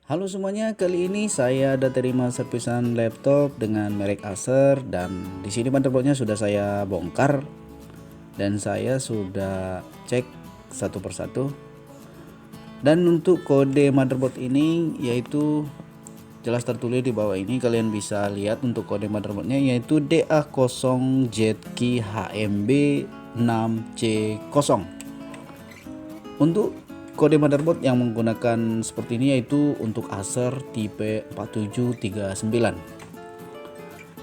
Halo semuanya, kali ini saya ada terima servisan laptop dengan merek Acer dan di sini motherboardnya sudah saya bongkar dan saya sudah cek satu persatu. Dan untuk kode motherboard ini yaitu jelas tertulis di bawah ini, kalian bisa lihat untuk kode motherboardnya yaitu DA0ZKHMB6C0. Untuk kode motherboard yang menggunakan seperti ini yaitu untuk Acer tipe 4739.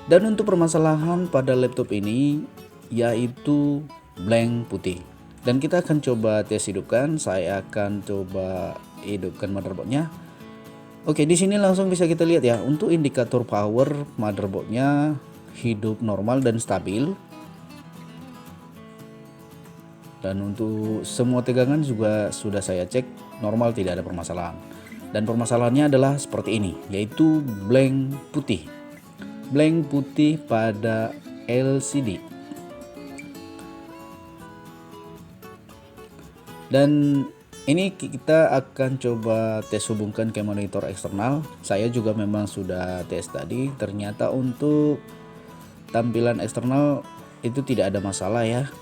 Dan untuk permasalahan pada laptop ini yaitu blank putih. Dan kita akan coba tes hidupkan. Saya akan coba hidupkan motherboardnya. Oke, di sini langsung bisa kita lihat ya. Untuk indikator power motherboardnya hidup normal dan stabil. Dan untuk semua tegangan juga sudah saya cek normal, tidak ada permasalahan. Dan permasalahannya adalah seperti ini, yaitu blank putih. Blank putih pada LCD. Dan ini kita akan coba tes hubungkan ke monitor eksternal. Saya juga memang sudah tes tadi, ternyata untuk tampilan eksternal itu tidak ada masalah ya.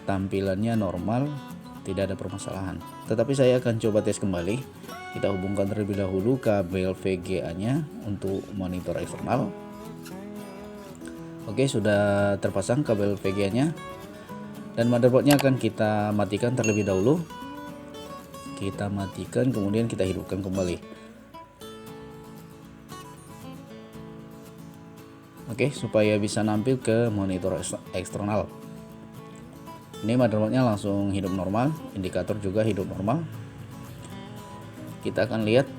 Tampilannya normal, tidak ada permasalahan. Tetapi saya akan coba tes kembali. Kita hubungkan terlebih dahulu kabel VGA nya untuk monitor eksternal. Oke, sudah terpasang kabel VGA nya. Dan motherboardnya akan kita matikan terlebih dahulu. Kita matikan, kemudian kita hidupkan kembali. Oke, supaya bisa nampil ke monitor eksternal. Ini motherboardnya langsung hidup normal, indikator juga hidup normal. Kita akan lihat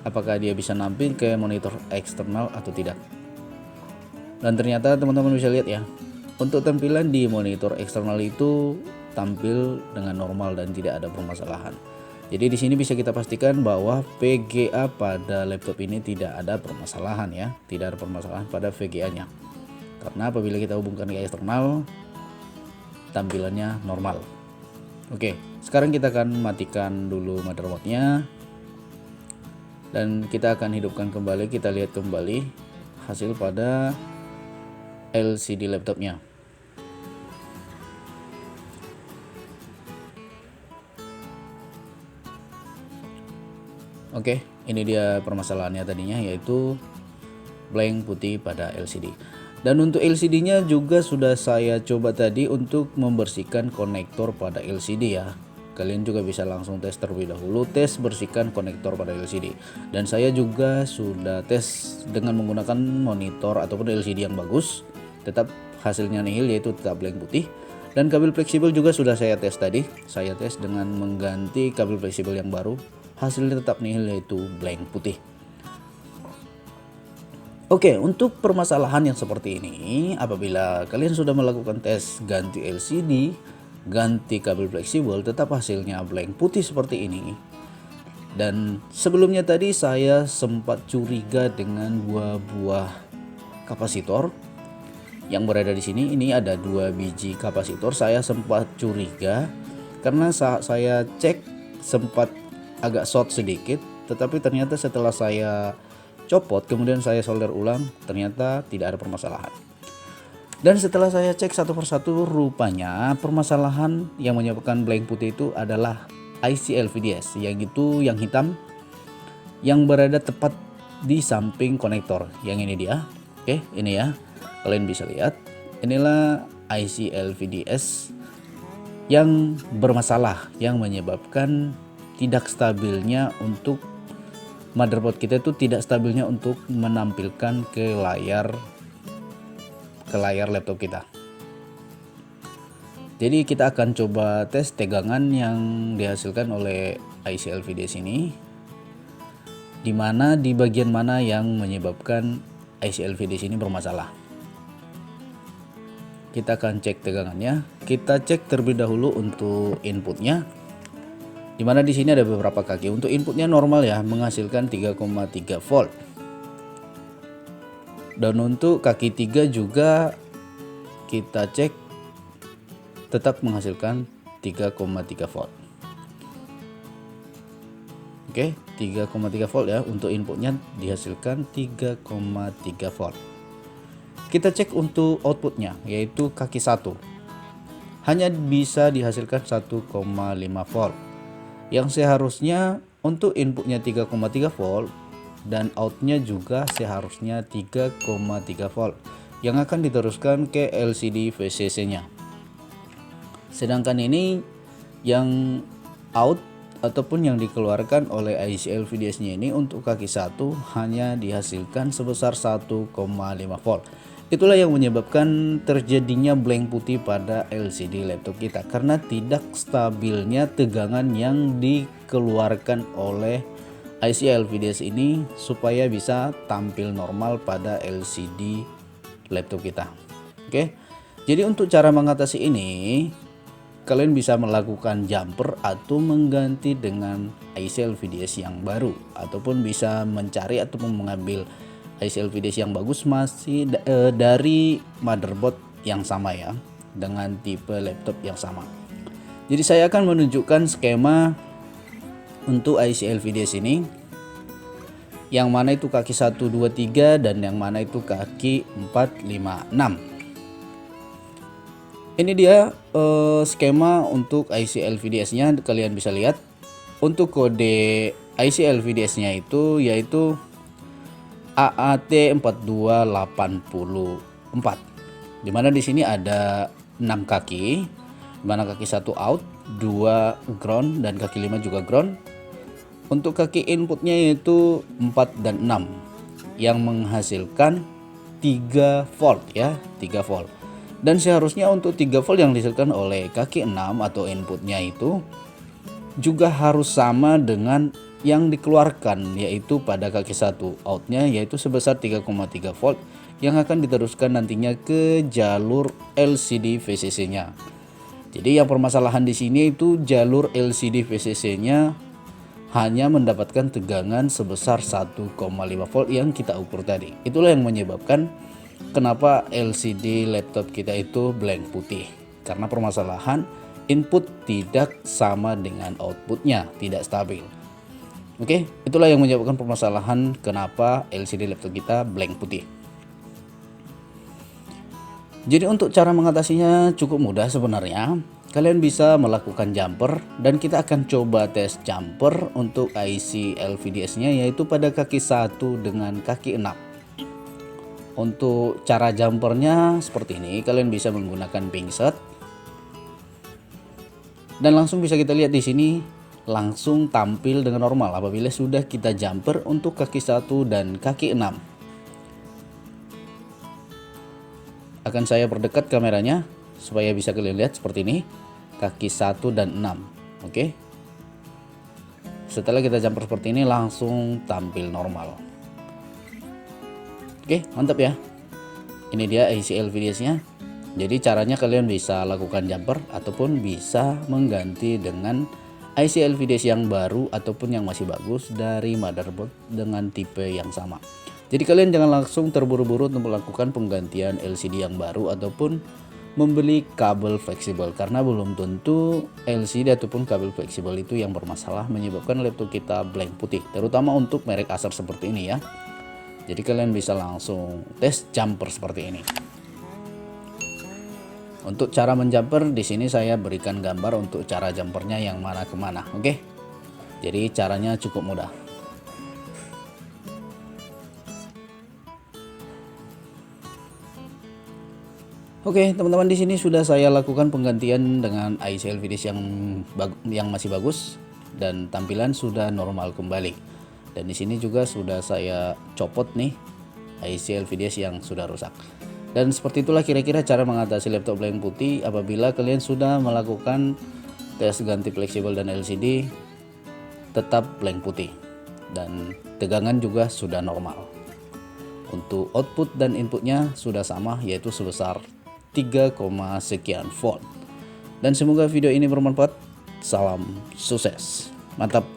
apakah dia bisa nampil ke monitor eksternal atau tidak. Dan ternyata teman-teman bisa lihat ya, untuk tampilan di monitor eksternal itu tampil dengan normal dan tidak ada permasalahan. Jadi di sini bisa kita pastikan bahwa VGA pada laptop ini tidak ada permasalahan ya, tidak ada permasalahan pada VGA-nya. Karena apabila kita hubungkan ke eksternal, tampilannya normal. Oke, sekarang kita akan matikan dulu motherboardnya dan kita akan hidupkan kembali. Kita lihat kembali hasil pada LCD laptopnya. Oke, ini dia permasalahannya tadinya, yaitu blank putih pada LCD. Dan untuk LCD-nya juga sudah saya coba tadi untuk membersihkan konektor pada LCD ya. Kalian juga bisa langsung tes terlebih dahulu, tes bersihkan konektor pada LCD. Dan saya juga sudah tes dengan menggunakan monitor ataupun LCD yang bagus, tetap hasilnya nihil, yaitu tetap blank putih. Dan kabel fleksibel juga sudah saya tes tadi. Saya tes dengan mengganti kabel fleksibel yang baru, hasilnya tetap nihil, yaitu blank putih. Oke, untuk permasalahan yang seperti ini, apabila kalian sudah melakukan tes ganti LCD, ganti kabel fleksibel, tetap hasilnya blank putih seperti ini. Dan sebelumnya tadi saya sempat curiga dengan buah kapasitor yang berada di sini. Ini ada 2 biji kapasitor. Saya sempat curiga karena saat saya cek sempat agak short sedikit, tetapi ternyata setelah saya copot kemudian saya solder ulang, ternyata tidak ada permasalahan. Dan setelah saya cek satu persatu, rupanya permasalahan yang menyebabkan blank putih itu adalah IC LVDS, yaitu yang hitam yang berada tepat di samping konektor. Yang ini dia. Oke, ini ya, kalian bisa lihat, inilah IC LVDS yang bermasalah, yang menyebabkan tidak stabilnya untuk motherboard kita itu, tidak stabilnya untuk menampilkan ke layar laptop kita. Jadi kita akan coba tes tegangan yang dihasilkan oleh IC LVDS ini, dimana di bagian mana yang menyebabkan IC LVDS ini bermasalah. Kita akan cek tegangannya. Kita cek terlebih dahulu untuk inputnya, dimana di sini ada beberapa kaki. Untuk inputnya normal ya, menghasilkan 3,3 volt. Dan untuk kaki 3 juga kita cek tetap menghasilkan 3,3 volt. Oke, 3,3 volt ya. Untuk inputnya dihasilkan 3,3 volt. Kita cek untuk outputnya, yaitu kaki 1. Hanya bisa dihasilkan 1,5 volt. Yang seharusnya untuk inputnya 3,3 volt dan outnya juga seharusnya 3,3 volt yang akan diteruskan ke LCD VCC-nya. Sedangkan ini yang out ataupun yang dikeluarkan oleh IC LVDS-nya ini untuk kaki 1 hanya dihasilkan sebesar 1,5 volt. Itulah yang menyebabkan terjadinya blank putih pada LCD laptop kita karena tidak stabilnya tegangan yang dikeluarkan oleh IC LVDS ini supaya bisa tampil normal pada LCD laptop kita. Oke. Jadi untuk cara mengatasi ini, kalian bisa melakukan jumper atau mengganti dengan IC LVDS yang baru, ataupun bisa mencari ataupun mengambil IC LVDS yang bagus masih dari motherboard yang sama ya, dengan tipe laptop yang sama. Jadi saya akan menunjukkan skema untuk IC LVDS ini, yang mana itu kaki 1, 2, 3 dan yang mana itu kaki 4, 5, 6. Ini dia skema untuk IC LVDS-nya, kalian bisa lihat. Untuk kode IC LVDS-nya itu yaitu AAT4284. Dimana di sini ada 6 kaki, dimana kaki 1 out, 2 ground dan kaki 5 juga ground. Untuk kaki inputnya yaitu 4 dan 6 yang menghasilkan 3 volt ya, 3 volt. Dan seharusnya untuk 3 volt yang dihasilkan oleh kaki 6 atau inputnya itu juga harus sama dengan yang dikeluarkan, yaitu pada kaki 1 outnya yaitu sebesar 3,3 volt yang akan diteruskan nantinya ke jalur LCD VCC-nya. Jadi yang permasalahan di sini itu jalur LCD VCC-nya hanya mendapatkan tegangan sebesar 1,5 volt yang kita ukur tadi. Itulah yang menyebabkan kenapa LCD laptop kita itu blank putih, karena permasalahan input tidak sama dengan outputnya, tidak stabil. Oke, itulah yang menyebabkan permasalahan kenapa LCD laptop kita blank putih. Jadi untuk cara mengatasinya cukup mudah sebenarnya. Kalian bisa melakukan jumper dan kita akan coba tes jumper untuk IC LVDS-nya yaitu pada kaki 1 dengan kaki 6. Untuk cara jumpernya seperti ini, kalian bisa menggunakan pinset dan langsung bisa kita lihat di sini langsung tampil dengan normal apabila sudah kita jumper untuk kaki 1 dan kaki 6. Akan saya perdekat kameranya supaya bisa kalian lihat seperti ini, kaki 1 dan 6. Oke. Setelah kita jumper seperti ini langsung tampil normal. Oke, mantap ya. Ini dia IC LVDS-nya. Jadi caranya kalian bisa lakukan jumper ataupun bisa mengganti dengan IC LVDS yang baru ataupun yang masih bagus dari motherboard dengan tipe yang sama. Jadi kalian jangan langsung terburu-buru untuk melakukan penggantian LCD yang baru ataupun membeli kabel fleksibel, karena belum tentu LCD ataupun kabel fleksibel itu yang bermasalah menyebabkan laptop kita blank putih, terutama untuk merek Acer seperti ini ya. Jadi kalian bisa langsung tes jumper seperti ini. Untuk cara menjumper di sini saya berikan gambar untuk cara jumpernya yang mana kemana, oke? Jadi caranya cukup mudah. Oke, teman-teman, di sini sudah saya lakukan penggantian dengan IC LVDS yang masih bagus dan tampilan sudah normal kembali. Dan di sini juga sudah saya copot nih IC LVDS yang sudah rusak. Dan seperti itulah kira-kira cara mengatasi laptop blank putih apabila kalian sudah melakukan tes ganti fleksibel dan LCD tetap blank putih dan tegangan juga sudah normal. Untuk output dan inputnya sudah sama yaitu sebesar 3, sekian volt. Dan semoga video ini bermanfaat. Salam sukses. Mantap.